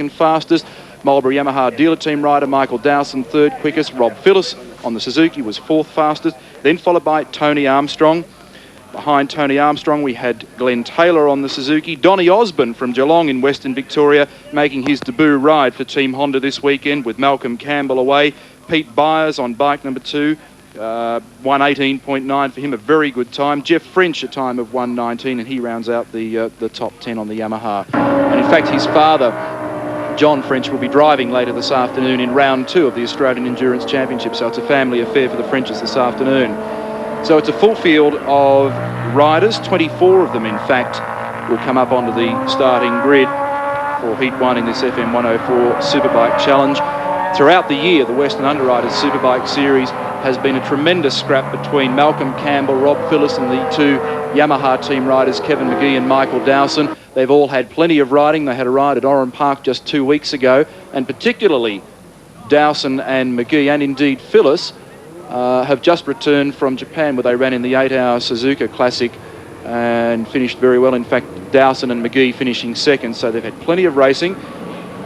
second fastest. Marlborough Yamaha dealer team rider Michael Dowson third quickest. Rob Phillis on the Suzuki was fourth fastest, then followed by Tony Armstrong. Behind Tony Armstrong we had Glenn Taylor on the Suzuki. Donny Osborne from Geelong in Western Victoria making his debut ride for Team Honda this weekend with Malcolm Campbell away. Pete Byers on bike number 2, 1:18.9 for him, a very good time. Jeff French a time of 1:19, and he rounds out the top 10 on the Yamaha. And in fact his father, John French, will be driving later this afternoon in round 2 of the Australian Endurance Championship, so it's a family affair for the Frenches this afternoon. So it's a full field of riders, 24 of them in fact will come up onto the starting grid for Heat 1 in this FM104 Superbike Challenge. Throughout the year, the Western Underwriters Superbike Series has been a tremendous scrap between Malcolm Campbell, Rob Phillis and the 2 Yamaha team riders, Kevin McGee and Michael Dowson. They've all had plenty of riding. They had a ride at Oran Park just 2 weeks ago, and particularly Dowson and McGee, and indeed Phillis, have just returned from Japan, where they ran in the 8-hour Suzuka Classic and finished very well. In fact, Dowson and McGee finishing second, so they've had plenty of racing,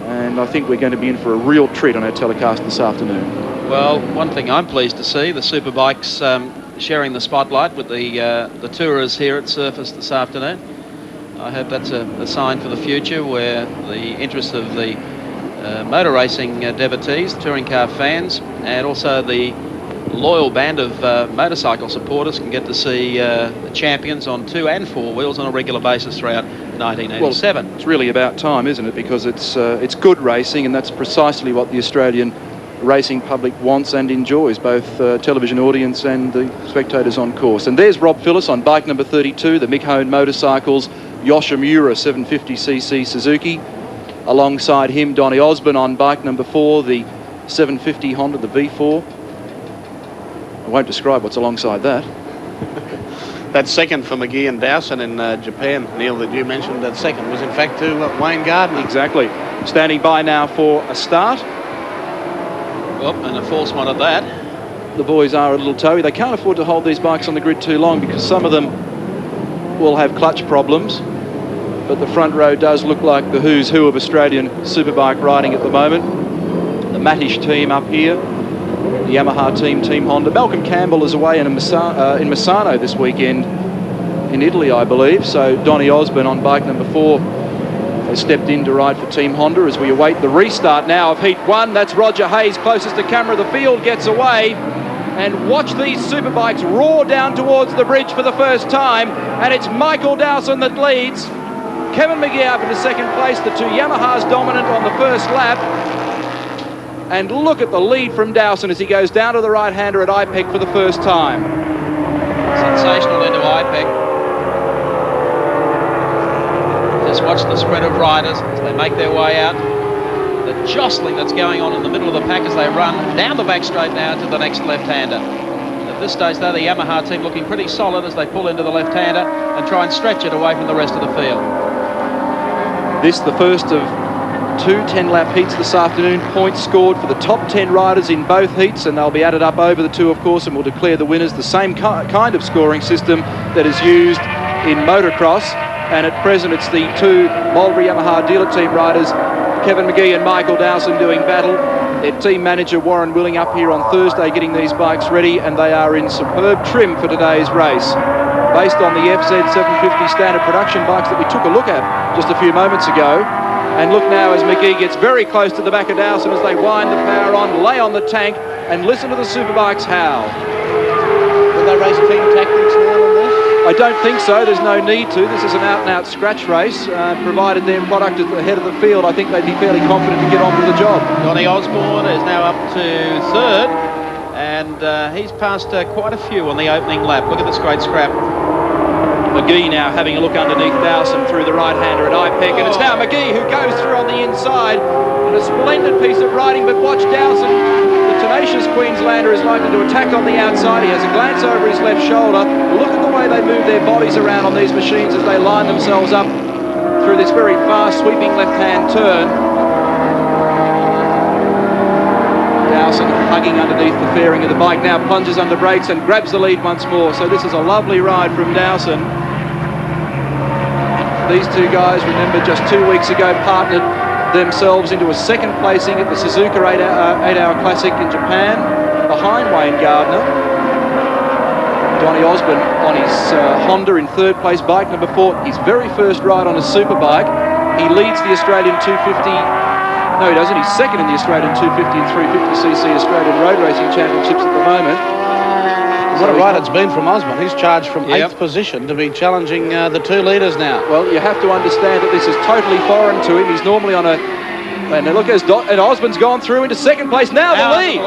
and I think we're going to be in for a real treat on our telecast this afternoon. Well, one thing I'm pleased to see, the Superbikes sharing the spotlight with the tourers here at Surface this afternoon. I hope that's a sign for the future, where the interests of the motor racing devotees, touring car fans, and also the loyal band of motorcycle supporters can get to see the champions on 2 and 4 wheels on a regular basis throughout 1987. Well, it's really about time, isn't it? Because it's good racing, and that's precisely what the Australian racing public wants and enjoys, both television audience and the spectators on course. And there's Rob Phillis on bike number 32, the Mick Hone Motorcycles Yoshimura 750cc Suzuki. Alongside him, Donny Osborne on bike number 4, the 750 Honda, the V4. I won't describe what's alongside that. That second for McGee and Dowson in Japan, Neil, that you mentioned, that second was in fact to Wayne Gardner. Exactly. Standing by now for a start. Well, and a false one at that. The boys are a little towy. They can't afford to hold these bikes on the grid too long, because some of them will have clutch problems. But the front row does look like the who's who of Australian superbike riding at the moment. The Mattish team up here, the Yamaha team, Team Honda. Malcolm Campbell is away in Misano this weekend in Italy, I believe. So Donny Osborne on bike number 4 has stepped in to ride for Team Honda as we await the restart now of Heat 1. That's Roger Hayes closest to camera. The field gets away. And watch these superbikes roar down towards the bridge for the first time. And it's Michael Dowson that leads. Kevin McGee up into second place. The 2 Yamahas dominant on the first lap. And look at the lead from Dowson as he goes down to the right-hander at IPEC for the first time. Sensational into IPEC. Just watch the spread of riders as they make their way out. The jostling that's going on in the middle of the pack as they run down the back straight now to the next left-hander. At this stage, though, the Yamaha team looking pretty solid as they pull into the left-hander and try and stretch it away from the rest of the field. This the first of 2 10-lap heats this afternoon. Points scored for the top 10 riders in both heats, and they'll be added up over the 2, of course, and we'll declare the winners. The same kind of scoring system that is used in motocross, and at present it's the 2 Marlborough Yamaha dealer team riders, Kevin McGee and Michael Dowson, doing battle. Their team manager Warren Willing up here on Thursday getting these bikes ready, and they are in superb trim for today's race. Based on the FZ 750 standard production bikes that we took a look at just a few moments ago. And look now as McGee gets very close to the back of Dowson as they wind the power on, lay on the tank, and listen to the superbikes howl. Will they race team tactics now on this? I don't think so. There's no need to. This is an out-and-out scratch race. Provided their product is at the head of the field, I think they'd be fairly confident to get on with the job. Donny Osborne is now up to third, and he's passed quite a few on the opening lap. Look at this great scrap. McGee now having a look underneath Dowson through the right-hander at IPEC, and it's now McGee who goes through on the inside in a splendid piece of riding, but watch Dowson. The tenacious Queenslander is likely to attack on the outside. He has a glance over his left shoulder. Look at the way they move their bodies around on these machines as they line themselves up through this very fast sweeping left-hand turn. Dowson hugging underneath the fairing of the bike, now plunges under brakes and grabs the lead once more. So this is a lovely ride from Dowson. These 2 guys, remember, just 2 weeks ago partnered themselves into a second placing at the Suzuka 8-hour Classic in Japan, behind Wayne Gardner. Donny Osborne on his Honda in third place, bike number 4, his very first ride on a Superbike. He leads the Australian 250, no he doesn't, he's second in the Australian 250 and 350cc Australian Road Racing Championships at the moment. What a ride it's been from Osborne. He's charged from 8th position to be challenging the 2 leaders now. Well, you have to understand that this is totally foreign to him. He's normally on a... And look, and Osborne's gone through into second place. Now the lead.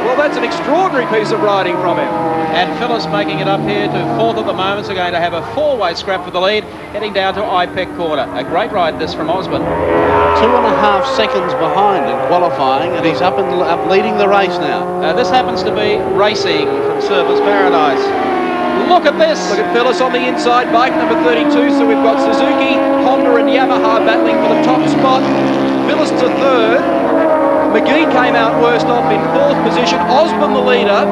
Well, that's an extraordinary piece of riding from him. And Phyllis making it up here to 4th at the moment. So going to have a 4-way scrap for the lead, heading down to IPEC corner. A great ride this from Osborne. 2.5 seconds behind in qualifying, and he's up leading the race now. This happens to be racing from Surfers Paradise. Look at this. Look at Phyllis on the inside, bike number 32. So we've got Suzuki, Honda and Yamaha battling for the top spot. Phyllis to 3rd. McGee came out worst off in 4th position. Osborne the leader.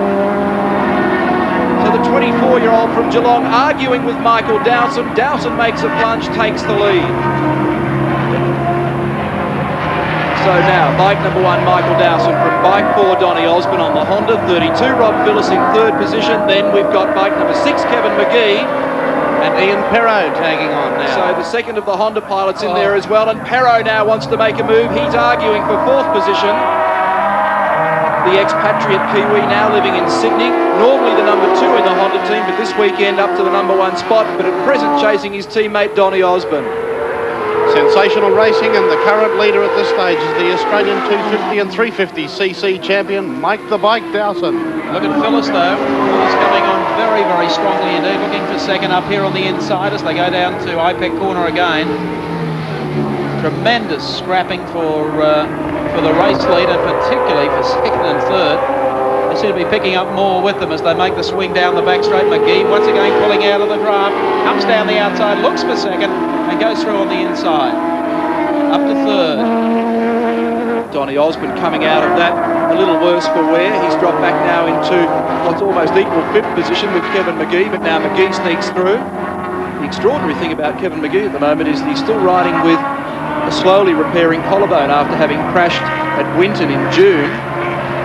So the 24-year-old from Geelong arguing with Michael Dowson. Dowson makes a plunge, takes the lead. So now, bike number 1, Michael Dowson from bike 4, Donny Osborne on the Honda. 32, Rob Phyllis in 3rd position. Then we've got bike number 6, Kevin McGee. And Ian Perrault tagging on now. So the second of the Honda pilots in there as well. And Perrault now wants to make a move. He's arguing for 4th position. The expatriate Kiwi now living in Sydney. Normally the number 2 in the Honda team, but this weekend up to the number 1 spot. But at present chasing his teammate Donny Osborne. Sensational racing, and the current leader at this stage is the Australian 250 and 350cc champion, Mike the Bike Dowson. Look at Phyllis though. Phyllis coming on very, very strongly indeed, looking for second up here on the inside as they go down to IPEC corner again. Tremendous scrapping for the race lead, and particularly for second and third. They seem to be picking up more with them as they make the swing down the back straight. McGee once again pulling out of the draft, comes down the outside, looks for second, and goes through on the inside. Up to 3rd. Donny Osborne coming out of that a little worse for wear. He's dropped back now into what's almost equal 5th position with Kevin McGee, but now McGee sneaks through. The extraordinary thing about Kevin McGee at the moment is that he's still riding with a slowly repairing collarbone after having crashed at Winton in June.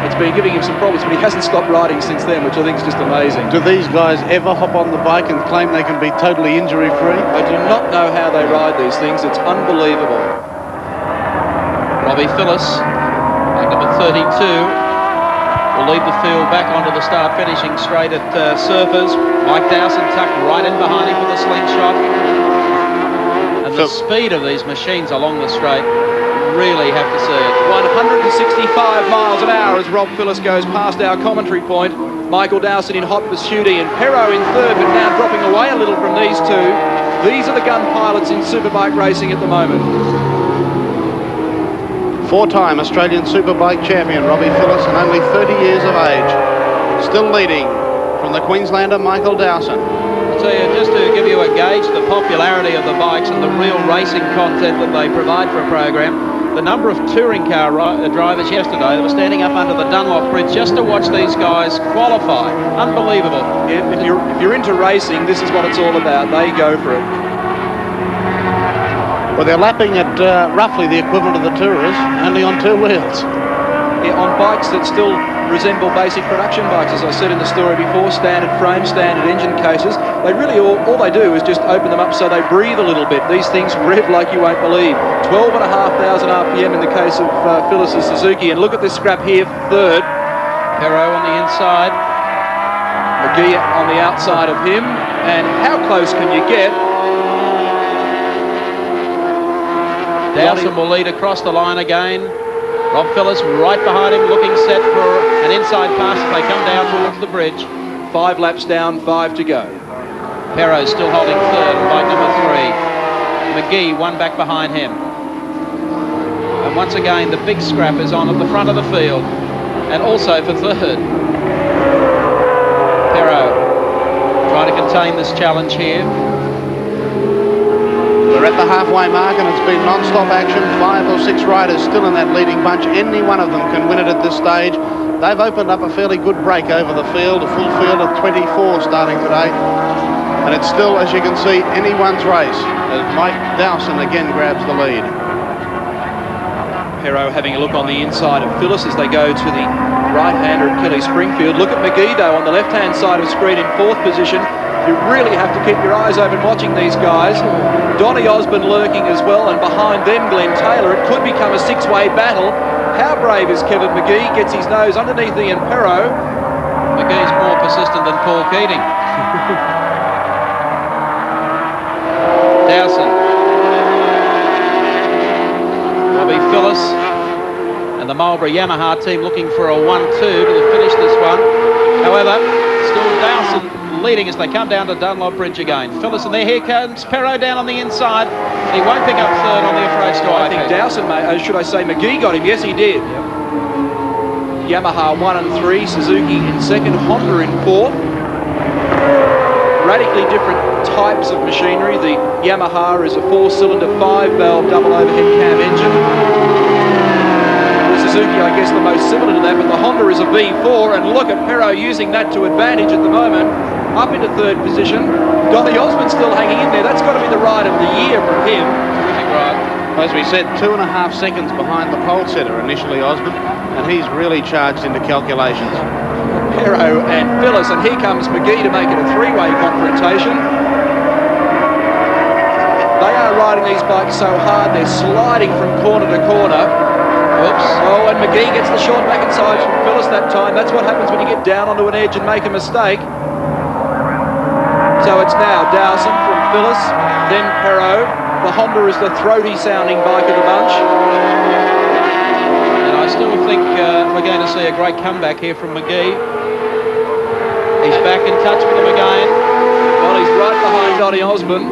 It's been giving him some problems, but he hasn't stopped riding since then, which I think is just amazing. Do these guys ever hop on the bike and claim they can be totally injury-free? I do not know how they ride these things. It's unbelievable. Robbie Phyllis, bike number 32, will lead the field back onto the start, finishing straight at Surfers. Mike Dowson tucked right in behind him with a slingshot. And the speed of these machines along the straight, really have to see it. 165 miles an hour as Rob Phyllis goes past our commentary point. Michael Dowson in hot pursuit, and Perrault in 3rd, but now dropping away a little from these 2. These are the gun pilots in Superbike racing at the moment. 4-time Australian Superbike champion Robbie Phyllis, and only 30 years of age. Still leading from the Queenslander Michael Dowson. I'll tell you, just to give you a gauge the popularity of the bikes and the real racing content that they provide for a program, the number of touring car drivers yesterday that were standing up under the Dunlop Bridge just to watch these guys qualify. Unbelievable. Yeah, if you're into racing, this is what it's all about. They go for it. Well, they're lapping at roughly the equivalent of the Tourers, only on 2 wheels. Yeah, on bikes that still resemble basic production bikes, as I said in the story before, standard frame, standard engine cases. They really, all they do is just open them up so they breathe a little bit. These things rev like you won't believe. 12,500 RPM in the case of Phyllis's Suzuki. And look at this scrap here, 3rd. Perrault on the inside. McGee on the outside of him. And how close can you get? Dowson will lead across the line again. Rob Phyllis right behind him, looking set for an inside pass as they come down towards the bridge. 5 laps down, 5 to go. Perrault still holding 3rd, bike number 3. McGee one back behind him. And once again, the big scrap is on at the front of the field, and also for 3rd. Perrault trying to contain this challenge here. We're at the halfway mark, and it's been non-stop action. 5 or 6 riders still in that leading bunch. Any one of them can win it at this stage. They've opened up a fairly good break over the field, a full field of 24 starting today. And it's still, as you can see, anyone's race as Mike Dowson again grabs the lead. Perro having a look on the inside of Phyllis as they go to the right-hander at Kelly Springfield. Look at McGee, though, on the left-hand side of the screen in 4th position. You really have to keep your eyes open watching these guys. Donny Osborne lurking as well, and behind them Glenn Taylor. It could become a 6-way battle. How brave is Kevin McGee? Gets his nose underneath Ian Perro. McGee's more persistent than Paul Keating. Dowson. Robbie Phyllis and the Marlborough Yamaha team looking for a 1-2 to finish this one. However, still Dowson leading as they come down to Dunlop Bridge again. Phyllis, and there, here comes Perro down on the inside. He won't pick up 3rd on the approach to I think Dowson, should I say McGee got him? Yes, he did. Yep. Yamaha 1 and 3, Suzuki in 2nd, Honda in 4th. Radically different types of machinery. The Yamaha is a 4-cylinder, 5-valve double overhead cam engine. The Suzuki, I guess, the most similar to that, but the Honda is a V4, and look at Perro using that to advantage at the moment. Up into 3rd position. Donny Osborne still hanging in there. That's got to be the ride of the year from him. Terrific ride. As we said, 2.5 seconds behind the pole setter initially, Osborne, and he's really charged into calculations. Perro and Phyllis, and here comes McGee to make it a 3-way confrontation. They are riding these bikes so hard, they're sliding from corner to corner. Oops. Oh, and McGee gets the short back inside from Phyllis that time. That's what happens when you get down onto an edge and make a mistake. So it's now Dowson from Phyllis, then Perro. The Honda is the throaty sounding bike of the bunch. And I still think we're going to see a great comeback here from McGee. He's back in touch with them again. Well, he's right behind Donny Osborne.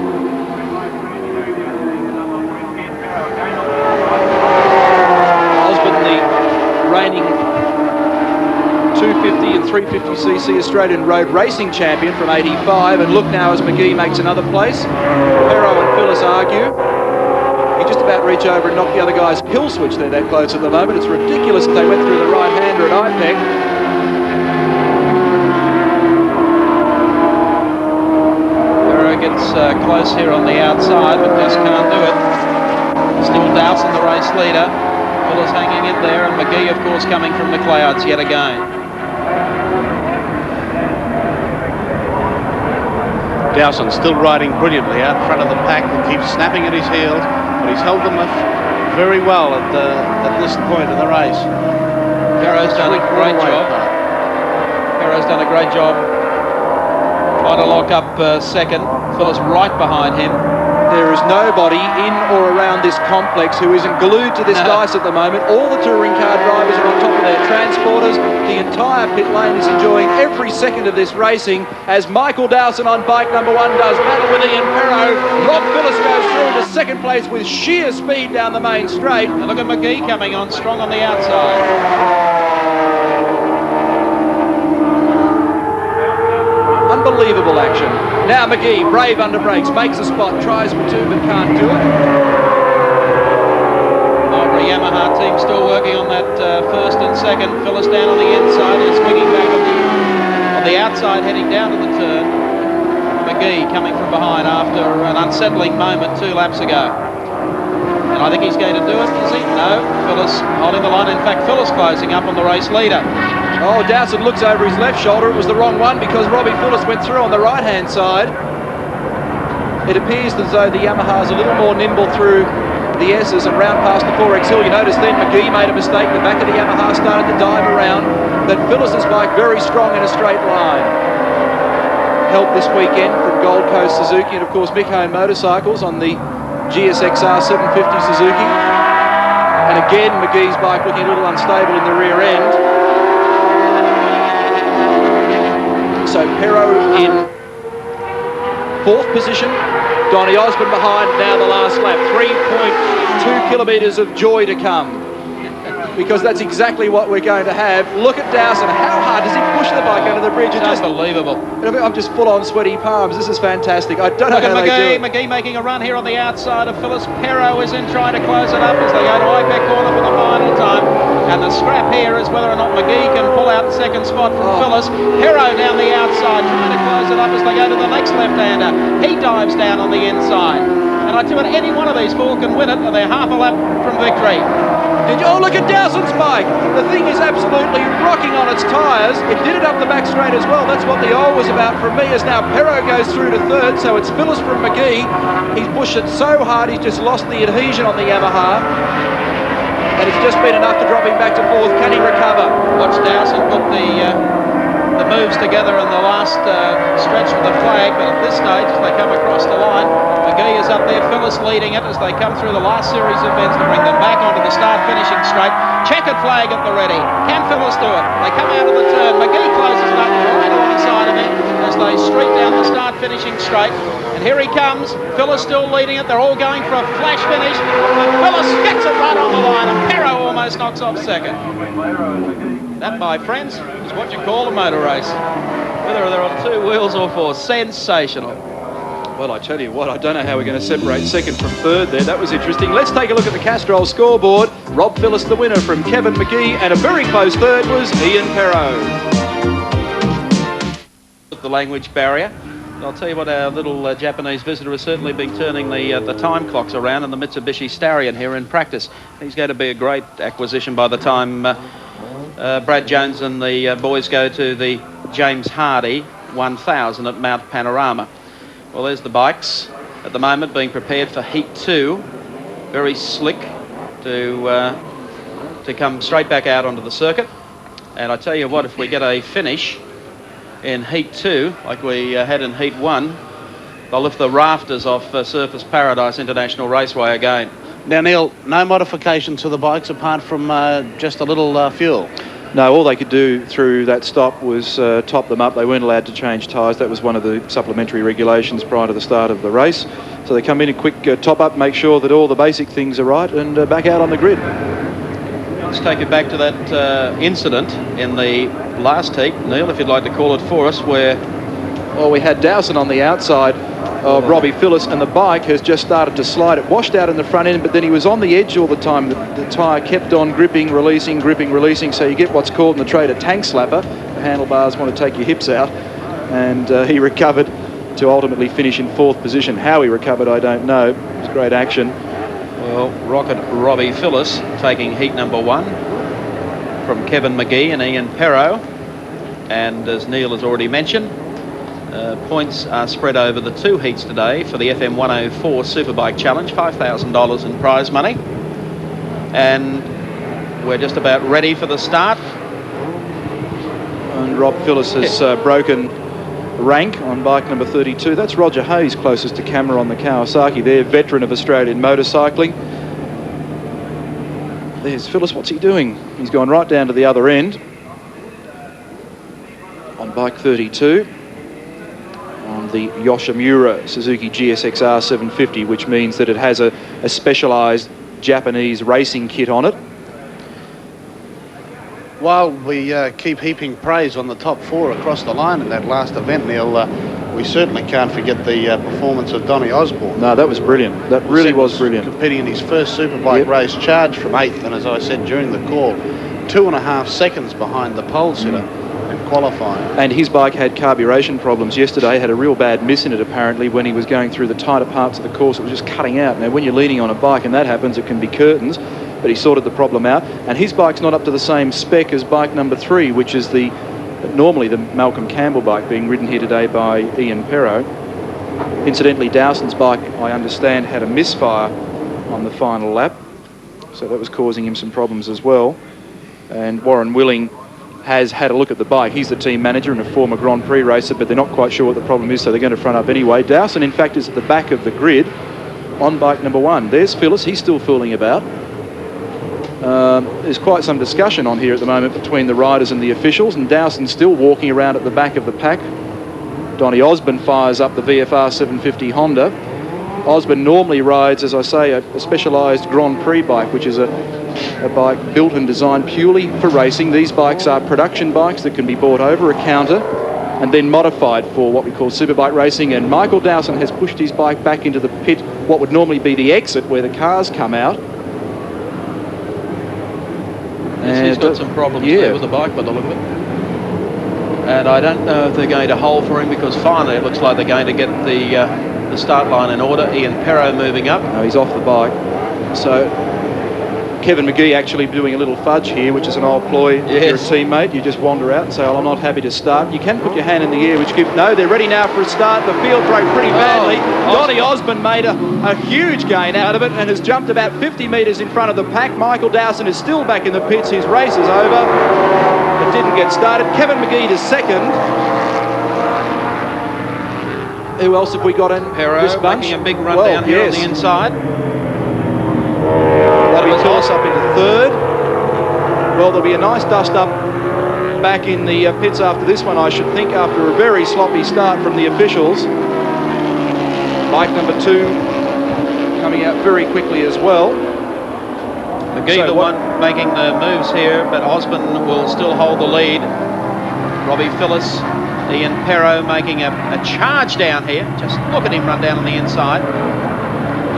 Osborne, the reigning 250 and 350cc Australian road racing champion from 85, and look now as McGee makes another place. Perro and Phyllis argue. He just about reach over and knock the other guy's kill switch. They're that close at the moment. It's ridiculous that they went through the right-hander at IPEC. Perro gets close here on the outside, but just can't do it. Still Dowson, the race leader. Phyllis hanging in there, and McGee, of course, coming from the clouds yet again. Dowson still riding brilliantly out front of the pack and keeps snapping at his heels, but he's held them very well at this point in the race. Perro's done a great job. Perro's done a great job trying to lock up 2nd. Phyllis right behind him. There is nobody in or around this complex who isn't glued to this dice at the moment. All the touring car drivers are on top of their transporters. The entire pit lane is enjoying every second of this racing as Michael Dowson on bike number 1 does battle with Ian Perro. Rob Phyllis goes through into 2nd place with sheer speed down the main straight. And look at McGee coming on strong on the outside. Unbelievable action. Now McGee, brave under brakes, makes a spot, tries for 2 but can't do it. Marlborough Yamaha team still working on that 1st and 2nd. Phyllis down on the inside and swinging back on the outside, heading down to the turn. McGee coming from behind after an unsettling moment 2 laps ago. And I think he's going to do it, is he? No, Phyllis holding the line. In fact, Phyllis closing up on the race leader. Oh, Dowson looks over his left shoulder. It was the wrong one because Robbie Phyllis went through on the right-hand side. It appears as though the Yamaha's a little more nimble through the S's and round past the 4X hill. You notice then McGee made a mistake. The back of the Yamaha started to dive around. But Phyllis's bike very strong in a straight line. Help this weekend from Gold Coast Suzuki and, of course, Mick Hone Motorcycles on the GSXR 750 Suzuki. And again, McGee's bike looking a little unstable in the rear end. So Perro in 4th position, Donny Osborne behind, now the last lap. 3.2 kilometres of joy to come. Because that's exactly what we're going to have. Look at Dowson. How hard does he push the bike under the bridge? It's just unbelievable. I'm just full on sweaty palms. This is fantastic. I don't know how they do it. McGee making a run here on the outside of Phyllis. Perro is in trying to close it up as they go to IPEC corner for the final time. And the scrap here is whether or not McGee can pull out the 2nd spot from Phyllis. Perro down the outside trying to close it up as they go to the next left-hander. He dives down on the inside. And I tell you what, any one of these four can win it, and they're half a lap from victory. Oh, look at Dowson's bike. The thing is absolutely rocking on its tyres. It did it up the back straight as well. That's what the oil was about from me, as now Perro goes through to third, so it's Phyllis from McGee. He's pushed it so hard, he's just lost the adhesion on the Yamaha. And it's just been enough to drop him back to fourth. Can he recover? Watch Dowson put the moves together in the last stretch with the flag, but at this stage, as they come across the line, McGee is up there, Phyllis leading it as they come through the last series of bends to bring them back onto the start-finishing straight. Checkered flag at the ready. Can Phyllis do it? They come out of the turn. McGee closes it up right alongside of him as they streak down the start-finishing straight. And here he comes. Phyllis still leading it. They're all going for a flash finish. And Phyllis gets it right on the line, and Perro almost knocks off second. That, my friends, is what you call a motor race. Whether they're on two wheels or four. Sensational. Well, I tell you what, I don't know how we're going to separate second from third there. That was interesting. Let's take a look at the Castrol scoreboard. Rob Phyllis the winner from Kevin McGee, and a very close third was Ian Perro. The language barrier. I'll tell you what, our little Japanese visitor has certainly been turning the time clocks around in the Mitsubishi Starion here in practice. He's going to be a great acquisition by the time Brad Jones and the boys go to the James Hardy 1000 at Mount Panorama. Well, there's the bikes at the moment being prepared for Heat 2. Very slick to come straight back out onto the circuit. And I tell you what, if we get a finish in Heat 2, like we had in Heat 1, they'll lift the rafters off Surfers Paradise International Raceway again. Now, Neil, no modification to the bikes apart from just a little fuel? No, all they could do through that stop was top them up. They weren't allowed to change tyres. That was one of the supplementary regulations prior to the start of the race. So they come in a quick top up, make sure that all the basic things are right, and back out on the grid. Let's take it back to that incident in the last heat, Neil, if you'd like to call it for us, where... Well, we had Dowson on the outside of Robbie Phyllis, and the bike has just started to slide. It washed out in the front end, but then he was on the edge all the time. The tyre kept on gripping, releasing, so you get what's called in the trade a tank slapper. The handlebars want to take your hips out, and he recovered to ultimately finish in fourth position. How he recovered, I don't know. It was great action. Well, Rocket Robbie Phyllis taking heat number 1 from Kevin McGee and Ian Perro, and as Neil has already mentioned, points are spread over the 2 heats today for the FM104 Superbike Challenge, $5,000 in prize money. And we're just about ready for the start. And Rob Phyllis has broken rank on bike number 32. That's Roger Hayes closest to camera on the Kawasaki there, veteran of Australian motorcycling. There's Phyllis, what's he doing? He's gone right down to the other end on bike 32. On the Yoshimura Suzuki GSXR 750, which means that it has a specialised Japanese racing kit on it. While we keep heaping praise on the top 4 across the line in that last event, Neil, we certainly can't forget the performance of Donny Osborne. No, that was brilliant. That really was brilliant. Competing in his first Superbike race, charged from 8th, and as I said during the call, 2.5 seconds behind the pole sitter. And qualifying. And his bike had carburation problems yesterday, had a real bad miss in it apparently when he was going through the tighter parts of the course. It was just cutting out. Now when you're leaning on a bike and that happens, it can be curtains, but he sorted the problem out. And his bike's not up to the same spec as bike number 3, which is normally the Malcolm Campbell bike being ridden here today by Ian Perro. Incidentally, Dowson's bike, I understand, had a misfire on the final lap, so that was causing him some problems as well. And Warren Willing has had a look at the bike. He's the team manager and a former Grand Prix racer, but they're not quite sure what the problem is, so they're going to front up anyway. Dowson, in fact, is at the back of the grid on bike number 1. There's Phyllis. He's still fooling about. There's quite some discussion on here at the moment between the riders and the officials, and Dowson's still walking around at the back of the pack. Donny Osborne fires up the VFR 750 Honda. Osborne normally rides, as I say, a specialised Grand Prix bike, which is a bike built and designed purely for racing. These bikes are production bikes that can be bought over a counter and then modified for what we call superbike racing. And Michael Dowson has pushed his bike back into the pit, what would normally be the exit where the cars come out. And he's got some problems there with the bike by the look of it. And I don't know if they're going to hold for him, because finally it looks like they're going to get the the start line in order. Ian Perro moving up. No, he's off the bike. So Kevin McGee actually doing a little fudge here, which is an old ploy. If you're a teammate, you just wander out and say, "Oh, I'm not happy to start." You can put your hand in the air, which no, they're ready now for a start. The field broke pretty badly. Donnie Osborne made a huge gain out of it and has jumped about 50 metres in front of the pack. Michael Dowson is still back in the pits. His race is over, but didn't get started. Kevin McGee to second. Who else have we got in Perro this bunch? making a big run down here on the inside. Robbie Phillips up into third. Well, there'll be a nice dust-up back in the pits after this one, I should think, after a very sloppy start from the officials. Bike number 2 coming out very quickly as well. McGee, the one making the moves here, but Osborne will still hold the lead. Robbie Phillips, Ian Perro making a charge down here. Just look at him run down on the inside.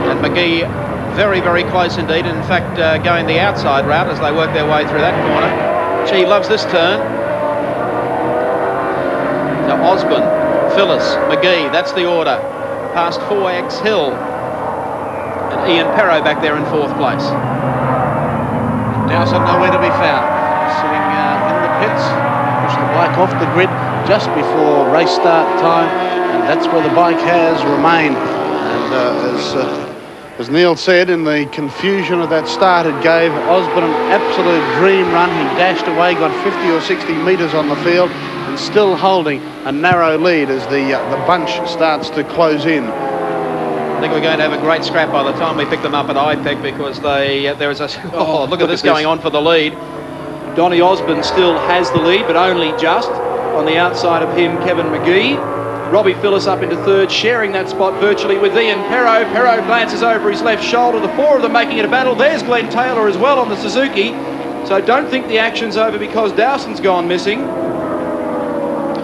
And McGee very, very close indeed. In fact, going the outside route as they work their way through that corner. Gee, loves this turn. So Osborne, Phillips, McGee, that's the order. Past 4X Hill. And Ian Perro back there in 4th place. Dowson nowhere to be found. Sitting in the pits. Pushed the bike off the grid just before race start time. And that's where the bike has remained. And as Neil said, in the confusion of that start, it gave Osborne an absolute dream run. He dashed away, got 50 or 60 metres on the field, and still holding a narrow lead as the bunch starts to close in. I think we're going to have a great scrap by the time we pick them up at IPEC, because there is a... look at this going on for the lead. Donnie Osborne still has the lead, but only just. On the outside of him, Kevin McGee. Robbie Phillips up into third, sharing that spot virtually with Ian Perro. Perro glances over his left shoulder. The 4 of them making it a battle. There's Glenn Taylor as well on the Suzuki. So don't think the action's over because Dowson's gone missing.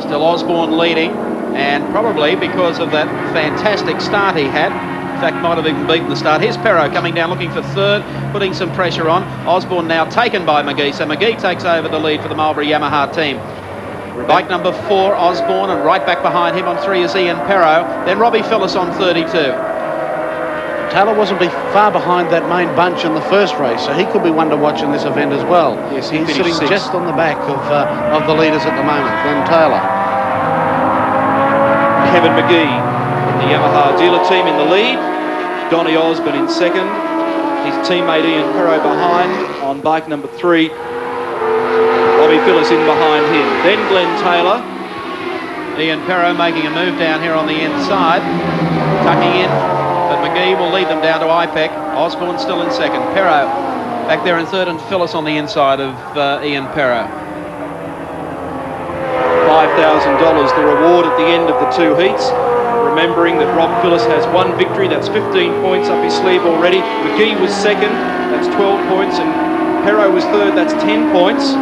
Still Osborne leading, and probably because of that fantastic start he had. In fact, might have even beaten the start. Here's Perro coming down looking for third, putting some pressure on. Osborne now taken by McGee, so McGee takes over the lead for the Marlborough Yamaha team. Bike number 4, Osborne, and right back behind him on 3 is Ian Perro. Then Robbie Phillips on 32. Taylor wasn't far behind that main bunch in the first race, so he could be one to watch in this event as well. Yes, he's sitting 6th. just on the back of the leaders at the moment, Glenn Taylor. Kevin McGee, the Yamaha dealer team in the lead. Donnie Osborne in second. His teammate Ian Perro behind on bike number 3. Robbie Phillips in behind him. Then Glenn Taylor. Ian Perro making a move down here on the inside, tucking in, but McGee will lead them down to IPEC. Osborne still in second. Perro back there in third, and Phillips on the inside of Ian Perro. $5,000 the reward at the end of the 2 heats. Remembering that Rob Phillips has 1 victory, that's 15 points up his sleeve already. McGee was second, that's 12 points, and Perro was third, that's 10 points.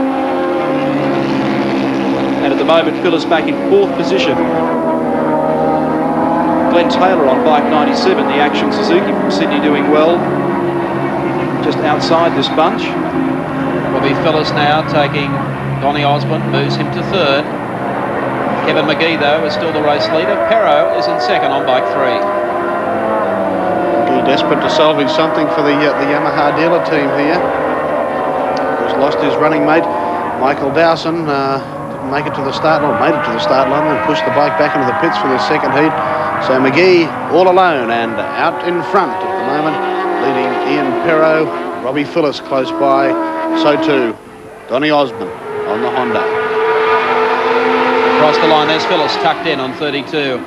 And at the moment, Phillips back in 4th position. Glenn Taylor on bike 97, the Action Suzuki from Sydney, doing well. Just outside this bunch. Robbie Phillips now taking Donnie Osborne, moves him to third. Kevin McGee, though, is still the race leader. Perro is in second on bike 3. McGee desperate to salvage something for the Yamaha dealer team here. He's lost his running mate, Michael Dowson. Didn't make it to the start line, made it to the start line, and pushed the bike back into the pits for the second heat. So McGee all alone and out in front at the moment, leading Ian Perro. Robbie Phillips close by, so too Donnie Osborne on the Honda. Across the line, there's Phillips tucked in on 32.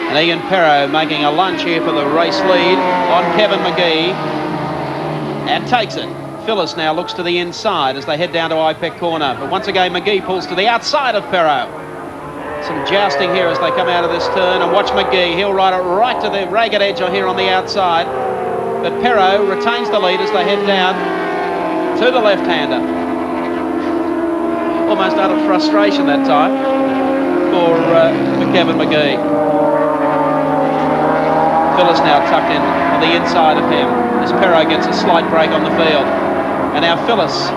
And Ian Perro making a lunge here for the race lead on Kevin McGee, and takes it. Phillips now looks to the inside as they head down to IPEC corner, but once again McGee pulls to the outside of Perro. Some jousting here as they come out of this turn, and watch McGee, he'll ride it right to the ragged edge here on the outside, but Perro retains the lead as they head down to the left-hander. Almost out of frustration that time for Kevin McGee. Phillips now tucked in on the inside of him as Perro gets a slight break on the field. And now Phillips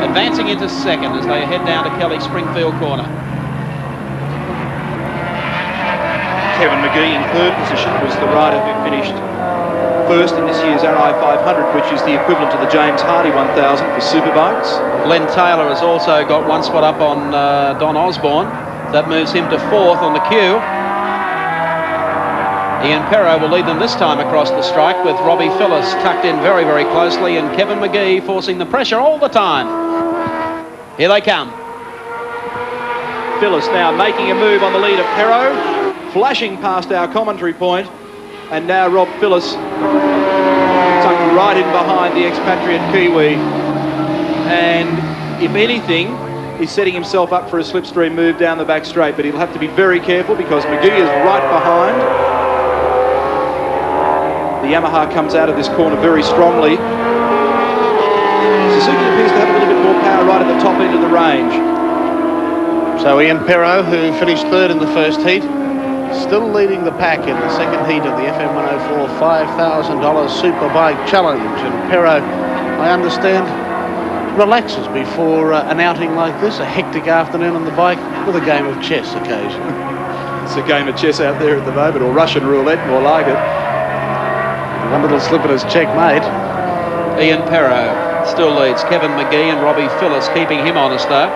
advancing into second as they head down to Kelly Springfield corner. Kevin McGee in third position was the rider who finished first in this year's RI 500, which is the equivalent to the James Hardy 1000 for Superbikes. Glenn Taylor has also got one spot up on Don Osborne. That moves him to fourth on the queue. Ian Perro will lead them this time across the strike, with Robbie Phillips tucked in very, very closely, and Kevin McGee forcing the pressure all the time. Here they come. Phillips now making a move on the lead of Perro, flashing past our commentary point, and now Rob Phillips tucked right in behind the expatriate Kiwi. And if anything, he's setting himself up for a slipstream move down the back straight, but he'll have to be very careful because McGee is right behind. The Yamaha comes out of this corner very strongly. Suzuki appears to have a little bit more power right at the top end of the range. So Ian Perro, who finished third in the first heat, still leading the pack in the second heat of the FM104 $5,000 Superbike Challenge. And Perro, I understand, relaxes before an outing like this, a hectic afternoon on the bike, with a game of chess occasionally. It's a game of chess out there at the moment, or Russian roulette, more like it. One little slip at his checkmate. Ian Perro still leads. Kevin McGee and Robbie Phillips keeping him honest though.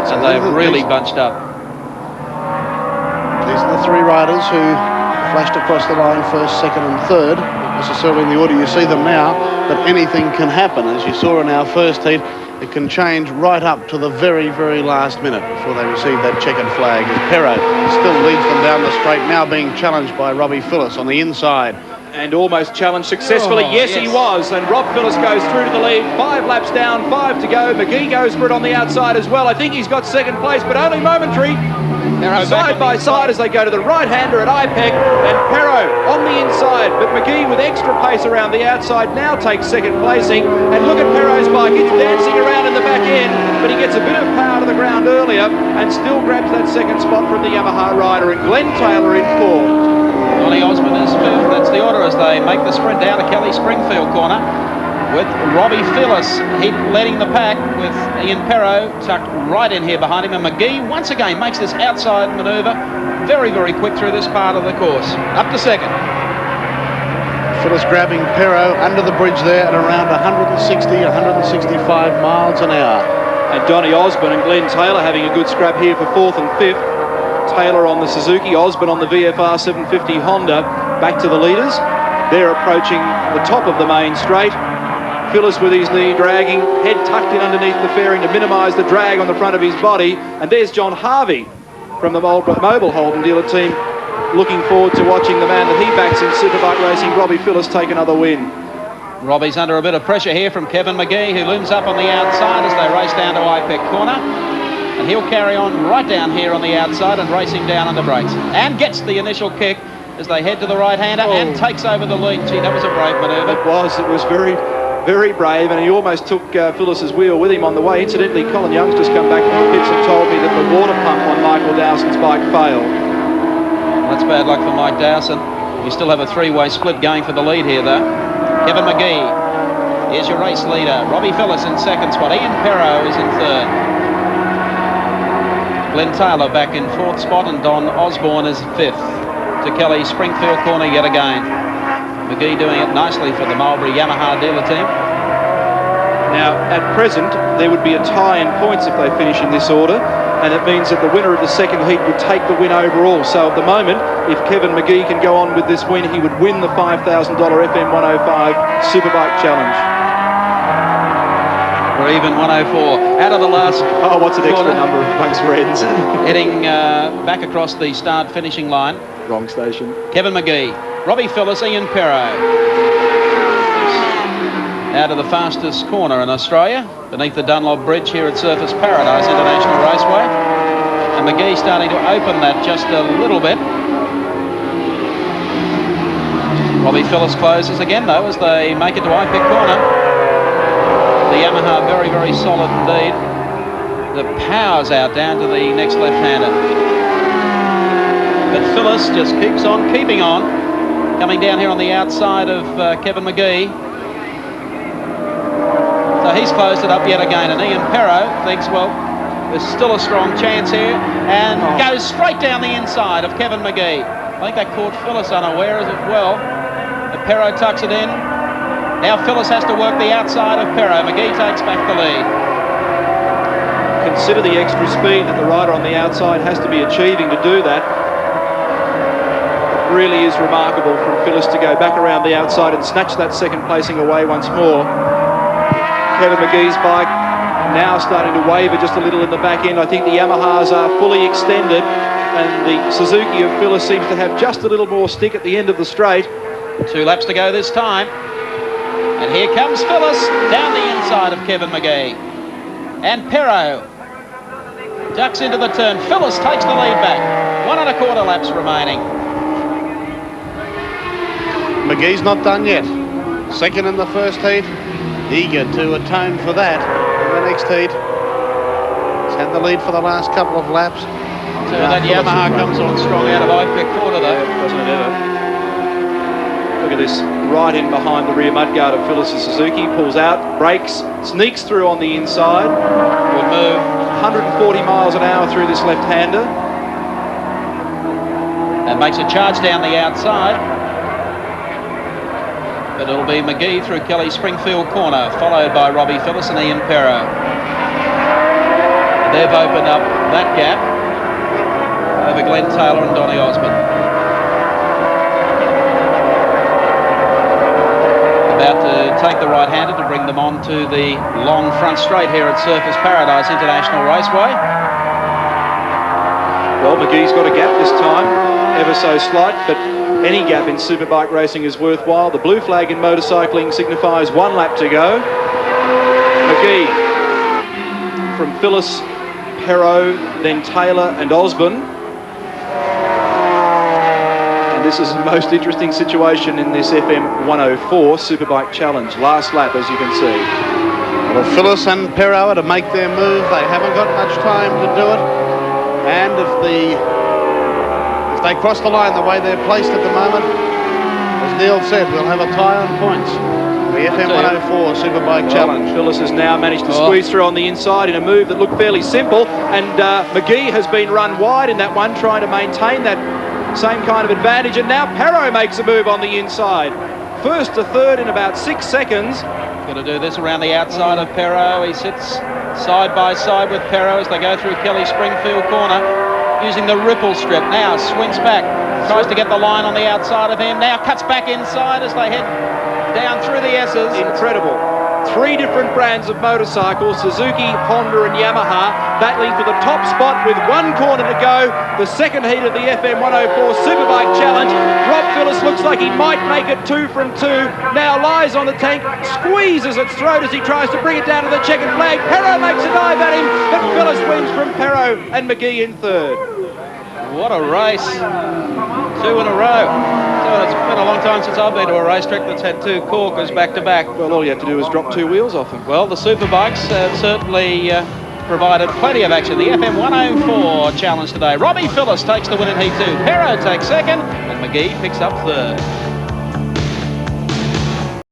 So they've really bunched up. These are the three riders who flashed across the line first, second and third. Not necessarily in the order you see them now, but anything can happen. As you saw in our first heat, it can change right up to the very, very last minute before they receive that checkered flag. As Perro still leads them down the straight, now being challenged by Robbie Phillips on the inside. And almost challenged successfully. Yes, he was. And Rob Phillips goes through to the lead. 5 laps down, 5 to go. McGee goes for it on the outside as well. I think he's got second place, but only momentary. Side by side as they go to the right-hander at IPEC, and Perro on the inside, but McGee with extra pace around the outside now takes second placing. And look at Perro's bike, it's dancing around in the back end, but he gets a bit of power to the ground earlier and still grabs that second spot from the Yamaha rider, and Glenn Taylor in fourth. Johnny Osmond is fifth. That's the order as they make the sprint down to Kelly Springfield corner, with Robbie Phillips leading the pack, with Ian Perro tucked right in here behind him, and McGee once again makes this outside manoeuvre very, very quick through this part of the course. Up to second. Phillips grabbing Perro under the bridge there at around 160, 165 miles an hour. And Donny Osborne and Glenn Taylor having a good scrap here for fourth and fifth. Taylor on the Suzuki, Osborne on the VFR 750 Honda. Back to the leaders. They're approaching the top of the main straight. Phillips with his knee dragging, head tucked in underneath the fairing to minimise the drag on the front of his body. And there's John Harvey from the Mobile Holden dealer team, looking forward to watching the man that he backs in Superbike racing, Robbie Phillips, take another win. Robbie's under a bit of pressure here from Kevin McGee, who looms up on the outside as they race down to IPEC corner. And he'll carry on right down here on the outside and racing down under brakes. And gets the initial kick as they head to the right-hander and takes over the lead. Gee, that was a brave manoeuvre. It was very, very brave, and he almost took Phillips' wheel with him on the way. Incidentally, Colin Young's just come back from the pits and told me that the water pump on Michael Dowson's bike failed. That's bad luck for Mike Dowson. You still have a three-way split going for the lead here, though. Kevin McGee, here's your race leader. Robbie Phillips in second spot. Ian Perro is in third. Glenn Taylor back in fourth spot, and Don Osborne is fifth. To Kelly Springfield corner yet again. McGee doing it nicely for the Marlboro Yamaha dealer team. Now, at present, there would be a tie in points if they finish in this order, and it means that the winner of the second heat would take the win overall. So at the moment, if Kevin McGee can go on with this win, he would win the $5,000 FM105 Superbike Challenge. Or even 104. Out of the last... Oh, what's an extra number amongst friends? Heading back across the start-finishing line. Wrong station. Kevin McGee, Robbie Phillips, Ian Perro. Out of the fastest corner in Australia, beneath the Dunlop Bridge here at Surfers Paradise International Raceway. And McGee starting to open that just a little bit. Robbie Phillips closes again, though, as they make it to IPEC corner. The Yamaha very, very solid indeed. The power's out down to the next left-hander. But Phillips just keeps on keeping on, coming down here on the outside of Kevin McGee. So he's closed it up yet again, and Ian Perro thinks, well, There's still a strong chance here, and goes straight down the inside of Kevin McGee. I think that caught Phyllis unaware as well. Perro tucks it in. Now Phyllis has to work the outside of Perro. McGee takes back the lead. Consider the extra speed that the rider on the outside has to be achieving to do that. It really is remarkable from Phyllis to go back around the outside and snatch that second placing away once more. Kevin McGee's bike now starting to waver just a little in the back end. I think the Yamahas are fully extended, and the Suzuki of Phyllis seems to have just a little more stick at the end of the straight. 2 laps to go this time. And here comes Phyllis down the inside of Kevin McGee. And Perro ducks into the turn. Phyllis takes the lead back. 1 1/4 laps remaining. McGee's not done yet. Second in the first heat. Eager to atone for that in the next heat. He's had the lead for the last couple of laps. So that Yamaha comes on strong out of Ipeck Corner though. Doesn't it ever? Look at this, right in behind the rear mudguard of Phyllis' Suzuki, pulls out, brakes, sneaks through on the inside. Good move. 140 miles an hour through this left-hander. And makes a charge down the outside. But it'll be McGee through Kelly Springfield Corner, followed by Robbie Phyllis and Ian Perro. They've opened up that gap over Glenn Taylor and Donny Osmond. About to take the right-hander to bring them on to the long front straight here at Surfers Paradise International Raceway. Well, McGee's got a gap this time, ever so slight, but any gap in superbike racing is worthwhile. The blue flag in motorcycling signifies 1 lap to go. McGee from Phyllis, Perro, then Taylor and Osborne. And this is the most interesting situation in this FM104 Superbike Challenge. Last lap, as you can see. Well, Phyllis and Perro are to make their move. They haven't got much time to do it. And if they cross the line the way they're placed at the moment, as Neil said, we'll have a tie on points. The FM104 Superbike Challenge. Phyllis has now managed to squeeze through on the inside in a move that looked fairly simple, and McGee has been run wide in that one, trying to maintain that same kind of advantage, and now Perro makes a move on the inside. First to third in about 6 seconds. Going to do this around the outside of Perro. He sits side by side with Perro as they go through Kelly Springfield Corner, using the ripple strip. Now swings back, tries to get the line on the outside of him, now cuts back inside as they head down through the S's. Incredible. 3 different brands of motorcycles, Suzuki, Honda and Yamaha, battling for the top spot with 1 corner to go. The second heat of the FM104 Superbike Challenge. Rob Phyllis looks like he might make it 2 from 2. Now lies on the tank, squeezes its throat as he tries to bring it down to the checkered flag. Perro makes a dive at him, but Phyllis wins from Perro and McGee in third. What a race. 2 in a row. So it's been a long time since I've been to a racetrack that's had 2 corkers back to back. Well, all you have to do is drop 2 wheels off them. Well, the Superbikes certainly provided plenty of action. The FM104 Challenge today. Robbie Phyllis takes the win in Heat 2. Perro takes second, and McGee picks up third.